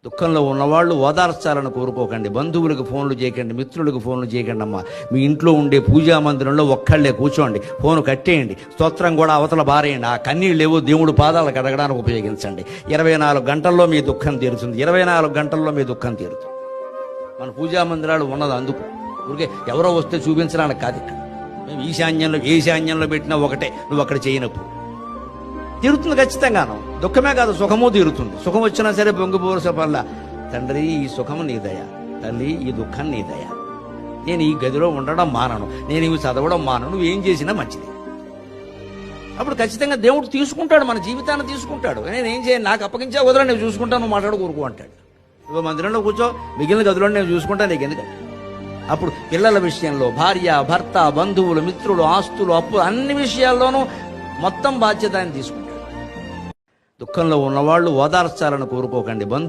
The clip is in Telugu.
దుఃఖంలో ఉన్నవాళ్ళు ఓదార్చాలని కోరుకోకండి. బంధువులకు ఫోన్లు చేయకండి, మిత్రులకు ఫోన్లు చేయకండి అమ్మా. మీ ఇంట్లో ఉండే పూజా మందిరంలో ఒక్కళ్ళే కూర్చోండి, ఫోను కట్టేయండి, స్తోత్రం కూడా అవతల బారేయండి. ఆ కన్నీళ్ళు ఏవో దేవుడు పాదాలకు కడగడానికి ఉపయోగించండి. 24 గంటల్లో మీ దుఃఖం తీరుతుంది. 24 గంటల్లో మీ దుఃఖం తీరుతుంది. మన పూజా మందిరాలు ఉన్నది అందుకు. ఊరికే ఎవరో వస్తే చూపించడానికి కాదు. ఇక్కడ మేము ఈశాన్యంలో పెట్టినా ఒకటే, నువ్వు అక్కడ చేయనప్పుడు తీరుతుంది ఖచ్చితంగాను. దుఃఖమే కాదు, సుఖము తీరుతుంది. సుఖం వచ్చినా సరే పొంగిపోవలస పల్ల, తండ్రి ఈ సుఖము నీ దయ, తల్లి ఈ దుఃఖం నీ దయ, నేను ఈ గదిలో ఉండడం మానను, నేను ఇవి చదవడం మానను, నువ్వు ఏం చేసినా మంచిది. అప్పుడు ఖచ్చితంగా దేవుడు తీసుకుంటాడు, మన జీవితాన్ని తీసుకుంటాడు. నేను ఏం చేయను, నాకు అప్పగించే వదలని నేను చూసుకుంటాను, నువ్వు మాట్లాడు కూరుకో అంటాడు. నువ్వు మందిరంలో కూర్చో, మిగిలిన గదిలో నేను చూసుకుంటాను, నీకు ఎందుకంటే. అప్పుడు పిల్లల విషయంలో భార్య, భర్త, బంధువులు, మిత్రులు, ఆస్తులు, అప్పు, అన్ని విషయాల్లోనూ మొత్తం బాధ్యత ఆయన తీసుకుంటాడు. దుఃఖంలో ఉన్నవాళ్ళు ఓదార్చాలని కోరుకోకండి.